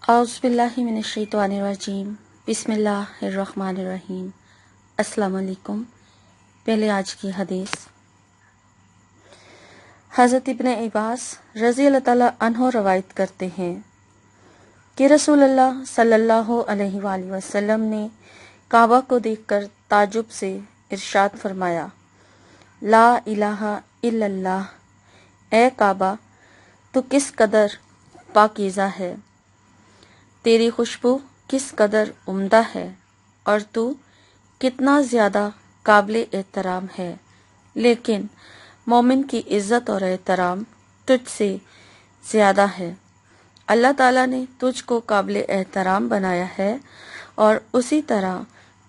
اعوذ باللہ من الشیطان الرجیم بسم اللہ الرحمن الرحیم۔ السلام علیکم۔ پہلے آج کی حدیث، حضرت ابن عباس رضی اللہ تعالیٰ عنہ روایت کرتے ہیں کہ رسول اللہ صلی اللہ علیہ وآلہ وسلم نے کعبہ کو دیکھ کر تعجب سے ارشاد فرمایا، لا الہ الا اللہ، اے کعبہ تو کس قدر پاکیزہ ہے، تیری خوشبو کس قدر عمدہ ہے، اور تو کتنا زیادہ قابل احترام ہے، لیکن مومن کی عزت اور احترام تجھ سے زیادہ ہے۔ اللہ تعالیٰ نے تجھ کو قابل احترام بنایا ہے، اور اسی طرح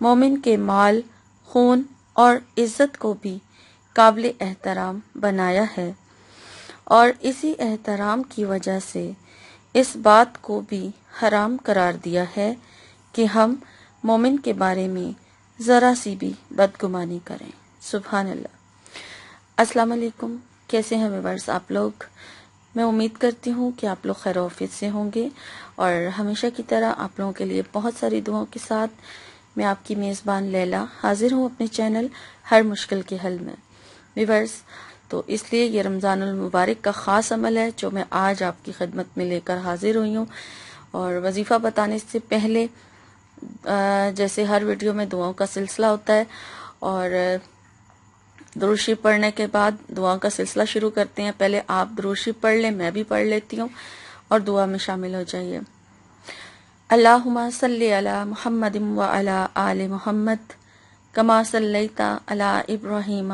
مومن کے مال، خون اور عزت کو بھی قابل احترام بنایا ہے، اور اسی احترام کی وجہ سے اس بات کو بھی حرام قرار دیا ہے کہ ہم مومن کے بارے میں ذرا سی بھی بدگمانی کریں۔ سبحان اللہ۔ السلام علیکم، کیسے ہیں ویورز آپ لوگ؟ میں امید کرتی ہوں کہ آپ لوگ خیر و عافیت سے ہوں گے، اور ہمیشہ کی طرح آپ لوگوں کے لیے بہت ساری دعاؤں کے ساتھ میں آپ کی میزبان لیلا حاضر ہوں اپنے چینل ہر مشکل کے حل میں۔ ویورز، تو اس لیے یہ رمضان المبارک کا خاص عمل ہے جو میں آج آپ کی خدمت میں لے کر حاضر ہوئی ہوں، اور وظیفہ بتانے سے پہلے جیسے ہر ویڈیو میں دعاؤں کا سلسلہ ہوتا ہے، اور درود شریف پڑھنے کے بعد دعاؤں کا سلسلہ شروع کرتے ہیں۔ پہلے آپ درود شریف پڑھ لیں، میں بھی پڑھ لیتی ہوں، اور دعا میں شامل ہو جائیے۔ اللہم صلی علی محمد وعلی آل محمد کما صلیت علی ابراہیم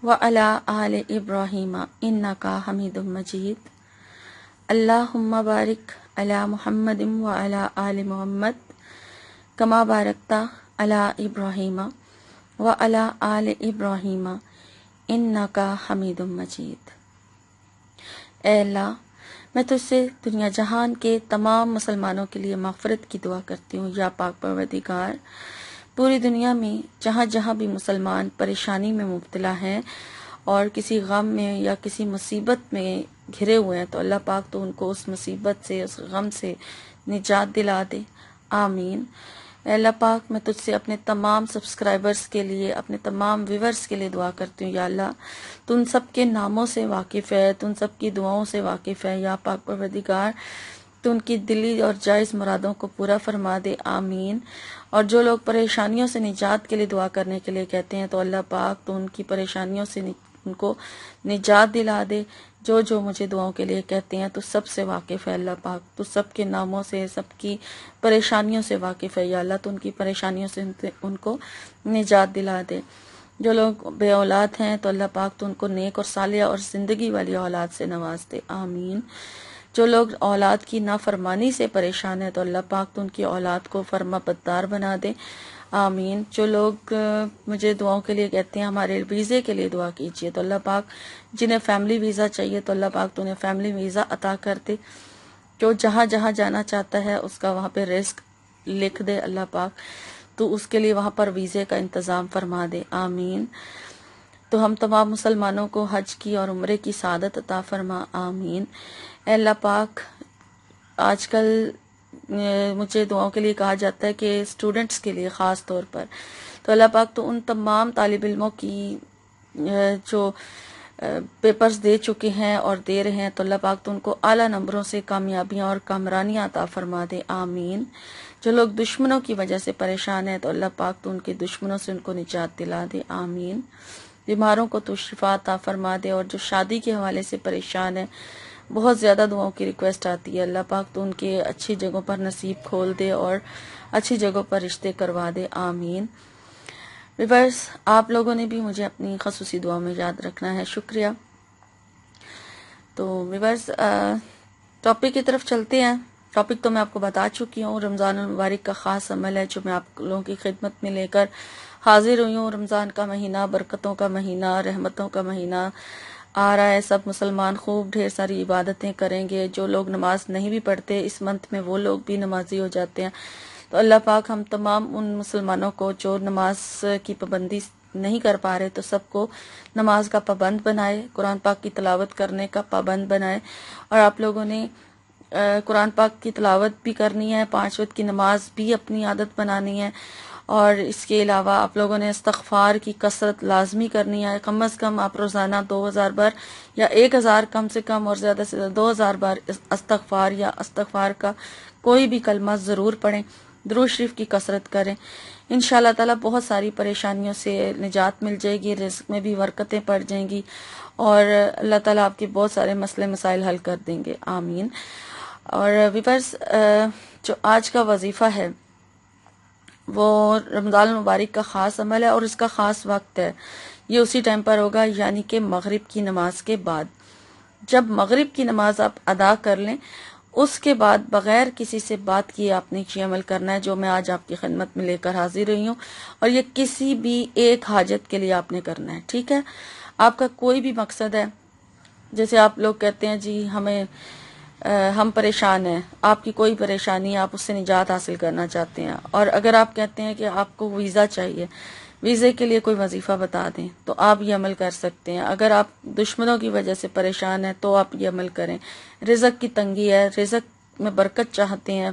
وعلی آل ابراہیم انک حمید مجید۔ اللہم بارک علی محمد وعلی آل محمد کما بارکت علی ابراہیم وعلی آل ابراہیم انک حمید مجید۔ اے اللہ، میں تجھ سے دنیا جہان کے تمام مسلمانوں کے لیے مغفرت کی دعا کرتی ہوں۔ یا پاک پروردگار، پوری دنیا میں جہاں جہاں بھی مسلمان پریشانی میں مبتلا ہیں اور کسی غم میں یا کسی مصیبت میں گھرے ہوئے ہیں، تو اللہ پاک تو ان کو اس مصیبت سے، اس غم سے نجات دلا دے، آمین۔ اے اللہ پاک، میں تجھ سے اپنے تمام سبسکرائبرز کے لیے، اپنے تمام ویورز کے لیے دعا کرتی ہوں۔ یا اللہ، تو ان سب کے ناموں سے واقف ہے، تو ان سب کی دعاؤں سے واقف ہے۔ یا پاک پروردگار، تو ان کی دلی اور جائز مرادوں کو پورا فرما دے، آمین۔ اور جو لوگ پریشانیوں سے نجات کے لیے دعا کرنے کے لیے کہتے ہیں، تو اللہ پاک تو ان کی پریشانیوں سے ان کو نجات دلا دے۔ جو مجھے دعاؤں کے لیے کہتے ہیں تو سب سے واقف ہے اللہ پاک، تو سب کے ناموں سے، سب کی پریشانیوں سے واقف ہے۔ یا اللہ، تو ان کی پریشانیوں سے ان کو نجات دلا دے۔ جو لوگ بے اولاد ہیں تو اللہ پاک تو ان کو نیک اور صالحہ اور زندگی والی اولاد سے نواز دے، آمین۔ جو لوگ اولاد کی نافرمانی سے پریشان ہیں تو اللہ پاک تو ان کی اولاد کو فرما بردار بنا دے، آمین۔ جو لوگ مجھے دعاؤں کے لیے کہتے ہیں ہمارے ویزے کے لیے دعا کیجیے، تو اللہ پاک جنہیں فیملی ویزا چاہیے تو اللہ پاک تو انہیں فیملی ویزا عطا کر دے۔ جو جہاں جہاں جانا چاہتا ہے اس کا وہاں پہ رزق لکھ دے اللہ پاک، تو اس کے لیے وہاں پر ویزے کا انتظام فرما دے، آمین۔ تو ہم تمام مسلمانوں کو حج کی اور عمرے کی سعادت عطا فرما، آمین۔ اے اللہ پاک، آج کل مجھے دعاؤں کے لیے کہا جاتا ہے کہ اسٹوڈنٹس کے لیے خاص طور پر، تو اللہ پاک تو ان تمام طالب علموں کی جو پیپرز دے چکے ہیں اور دے رہے ہیں، تو اللہ پاک تو ان کو اعلیٰ نمبروں سے کامیابیاں اور کامرانیاں عطا فرما دے، آمین۔ جو لوگ دشمنوں کی وجہ سے پریشان ہیں تو اللہ پاک تو ان کے دشمنوں سے ان کو نجات دلا دے، آمین۔ بیماروں کو تو شفا عطا فرما دے، اور جو شادی کے حوالے سے پریشان ہیں، بہت زیادہ دعاؤں کی ریکویسٹ آتی ہے، اللہ پاک تو ان کے اچھی جگہوں پر نصیب کھول دے اور اچھی جگہوں پر رشتے کروا دے، آمین۔ ویورز، آپ لوگوں نے بھی مجھے اپنی خصوصی دعا میں یاد رکھنا ہے، شکریہ۔ تو ویورز، ٹاپک کی طرف چلتے ہیں۔ ٹاپک تو میں آپ کو بتا چکی ہوں، رمضان المبارک کا خاص عمل ہے جو میں آپ لوگوں کی خدمت میں لے کر حاضر ہوئی ہوں۔ رمضان کا مہینہ برکتوں کا مہینہ، رحمتوں کا مہینہ آ رہا ہے۔ سب مسلمان خوب ڈھیر ساری عبادتیں کریں گے۔ جو لوگ نماز نہیں بھی پڑھتے اس منتھ میں، وہ لوگ بھی نمازی ہو جاتے ہیں۔ تو اللہ پاک ہم تمام ان مسلمانوں کو جو نماز کی پابندی نہیں کر پا رہے، تو سب کو نماز کا پابند بنائے، قرآن پاک کی تلاوت کرنے کا پابند بنائے۔ اور آپ لوگوں نے قرآن پاک کی تلاوت بھی کرنی ہے، 5 وقت کی نماز بھی اپنی عادت بنانی ہے، اور اس کے علاوہ آپ لوگوں نے استغفار کی کثرت لازمی کرنی ہے۔ کم از کم آپ روزانہ 2000 بار یا 1000 کم سے کم اور زیادہ سے زیادہ 2000 بار استغفار یا استغفار کا کوئی بھی کلمہ ضرور پڑھیں، درود شریف کی کثرت کریں۔ انشاءاللہ تعالیٰ بہت ساری پریشانیوں سے نجات مل جائے گی، رزق میں بھی برکتیں پڑ جائیں گی، اور اللہ تعالیٰ آپ کے بہت سارے مسئلے مسائل حل کر دیں گے، آمین۔ اور ویورز، جو آج کا وظیفہ ہے وہ رمضان المبارک کا خاص عمل ہے، اور اس کا خاص وقت ہے، یہ اسی ٹائم پر ہوگا، یعنی کہ مغرب کی نماز کے بعد۔ جب مغرب کی نماز آپ ادا کر لیں، اس کے بعد بغیر کسی سے بات کیے آپ نے یہ عمل کرنا ہے جو میں آج آپ کی خدمت میں لے کر حاضر رہی ہوں، اور یہ کسی بھی ایک حاجت کے لیے آپ نے کرنا ہے، ٹھیک ہے؟ آپ کا کوئی بھی مقصد ہے، جیسے آپ لوگ کہتے ہیں جی ہم پریشان ہیں، آپ کی کوئی پریشانی ہے، آپ اس سے نجات حاصل کرنا چاہتے ہیں، اور اگر آپ کہتے ہیں کہ آپ کو ویزا چاہیے، ویزے کے لیے کوئی وظیفہ بتا دیں تو آپ یہ عمل کر سکتے ہیں۔ اگر آپ دشمنوں کی وجہ سے پریشان ہیں تو آپ یہ عمل کریں۔ رزق کی تنگی ہے، رزق میں برکت چاہتے ہیں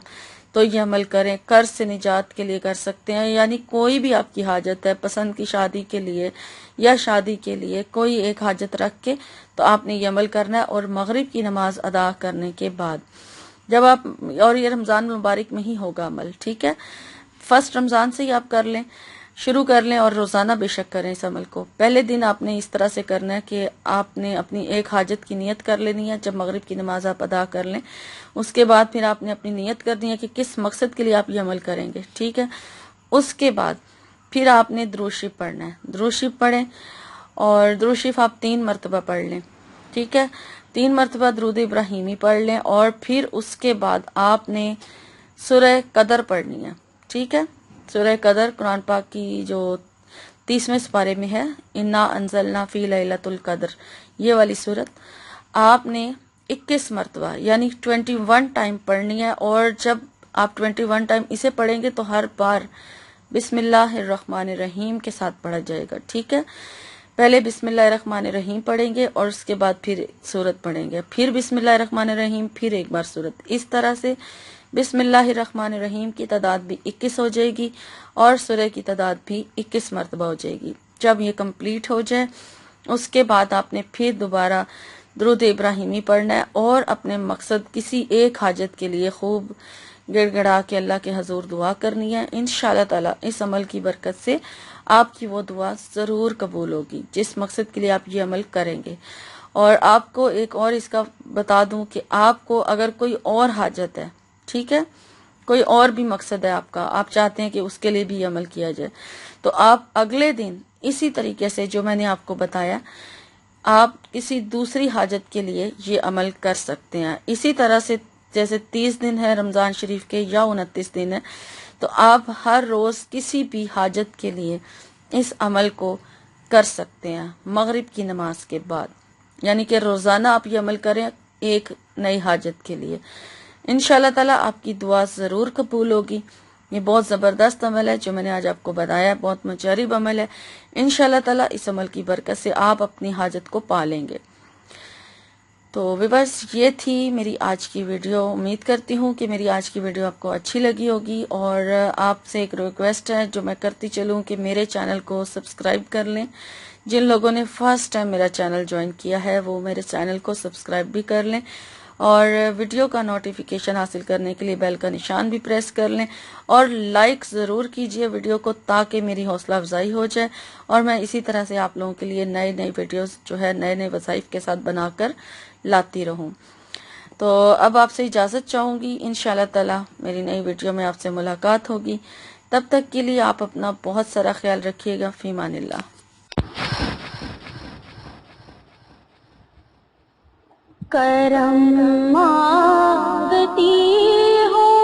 تو یہ عمل کریں۔ قرض سے نجات کے لیے کر سکتے ہیں، یعنی کوئی بھی آپ کی حاجت ہے، پسند کی شادی کے لیے یا شادی کے لیے کوئی ایک حاجت رکھ کے تو آپ نے یہ عمل کرنا ہے، اور مغرب کی نماز ادا کرنے کے بعد جب آپ، اور یہ رمضان مبارک میں ہی ہوگا عمل، ٹھیک ہے؟ فرسٹ رمضان سے ہی آپ کر لیں، شروع کر لیں، اور روزانہ بے شک کریں اس عمل کو۔ پہلے دن آپ نے اس طرح سے کرنا ہے کہ آپ نے اپنی ایک حاجت کی نیت کر لینی ہے جب مغرب کی نماز آپ ادا کر لیں، اس کے بعد پھر آپ نے اپنی نیت کرنی ہے کہ کس مقصد کے لیے آپ یہ عمل کریں گے، ٹھیک ہے؟ اس کے بعد پھر آپ نے درود شریف پڑھنا ہے، درود شریف پڑھیں، اور درود شریف آپ 3 مرتبہ پڑھ لیں، ٹھیک ہے؟ 3 مرتبہ درود ابراہیمی پڑھ لیں، اور پھر اس کے بعد آپ نے سورہ قدر پڑھنی ہے، ٹھیک ہے؟ سورہ قدر قرآن پاک کی جو 30ویں سپارے میں ہے، انا انزلنا فی لیلۃ القدر، یہ والی سورت آپ نے 21 مرتبہ یعنی 21 ٹائم پڑھنی ہے، اور جب آپ 21 ٹائم اسے پڑھیں گے تو ہر بار بسم اللہ الرحمن الرحیم کے ساتھ پڑھا جائے گا، ٹھیک ہے؟ پہلے بسم اللہ الرحمن الرحیم پڑھیں گے، اور اس کے بعد پھر سورت پڑھیں گے، پھر بسم اللہ الرحمن الرحیم، پھر ایک بار سورت، اس طرح سے بسم اللہ الرحمن الرحیم کی تعداد بھی 21 ہو جائے گی، اور سورہ کی تعداد بھی 21 مرتبہ ہو جائے گی۔ جب یہ کمپلیٹ ہو جائے اس کے بعد آپ نے پھر دوبارہ درود ابراہیمی پڑھنا ہے، اور اپنے مقصد کسی ایک حاجت کے لیے خوب گڑ گڑا کے اللہ کے حضور دعا کرنی ہے۔ انشاءاللہ تعالی اس عمل کی برکت سے آپ کی وہ دعا ضرور قبول ہوگی جس مقصد کے لیے آپ یہ عمل کریں گے۔ اور آپ کو ایک اور اس کا بتا دوں کہ آپ کو اگر کوئی اور حاجت ہے، ٹھیک ہے، کوئی اور بھی مقصد ہے آپ کا، آپ چاہتے ہیں کہ اس کے لیے بھی عمل کیا جائے، تو آپ اگلے دن اسی طریقے سے جو میں نے آپ کو بتایا، آپ کسی دوسری حاجت کے لیے یہ عمل کر سکتے ہیں۔ اسی طرح سے جیسے 30 دن ہے رمضان شریف کے یا 29 دن ہے، تو آپ ہر روز کسی بھی حاجت کے لیے اس عمل کو کر سکتے ہیں مغرب کی نماز کے بعد، یعنی کہ روزانہ آپ یہ عمل کریں ایک نئی حاجت کے لیے۔ انشاءاللہ تعالیٰ آپ کی دعا ضرور قبول ہوگی۔ یہ بہت زبردست عمل ہے جو میں نے آج آپ کو بتایا، بہت مجرب عمل ہے۔ انشاءاللہ تعالیٰ اس عمل کی برکت سے آپ اپنی حاجت کو پا لیں گے۔ تو ویورز، یہ تھی میری آج کی ویڈیو۔ امید کرتی ہوں کہ میری آج کی ویڈیو آپ کو اچھی لگی ہوگی، اور آپ سے ایک ریکویسٹ ہے جو میں کرتی چلوں کہ میرے چینل کو سبسکرائب کر لیں۔ جن لوگوں نے فرسٹ ٹائم میرا چینل جوائن کیا ہے وہ میرے چینل کو سبسکرائب بھی کر لیں، اور ویڈیو کا نوٹیفیکیشن حاصل کرنے کے لیے بیل کا نشان بھی پریس کر لیں، اور لائک ضرور کیجئے ویڈیو کو تاکہ میری حوصلہ افزائی ہو جائے، اور میں اسی طرح سے آپ لوگوں کے لیے نئی ویڈیوز جو ہے نئے وظائف کے ساتھ بنا کر لاتی رہوں۔ تو اب آپ سے اجازت چاہوں گی، انشاءاللہ تعالی میری نئی ویڈیو میں آپ سے ملاقات ہوگی۔ تب تک کے لیے آپ اپنا بہت سارا خیال رکھیے گا۔ فی امان اللہ۔ کرم مانگتی ہوں،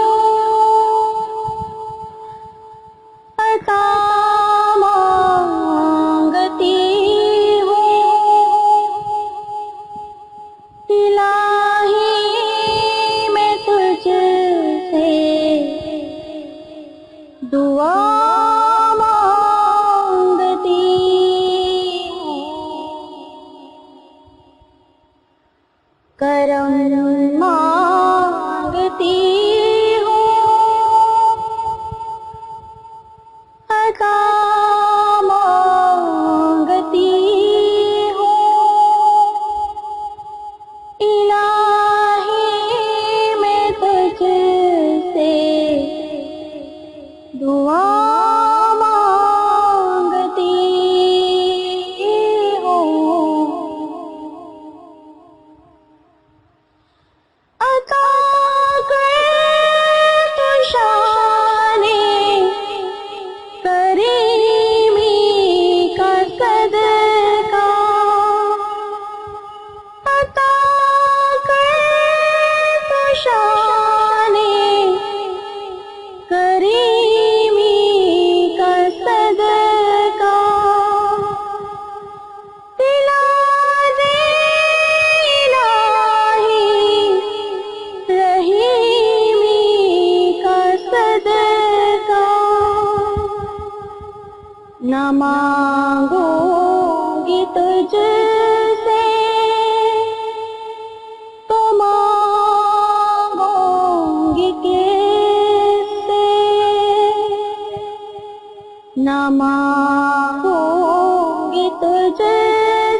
عطا مانگتی ہوں، الہی میں تجھ سے دعا مانگتی ہوں، کرم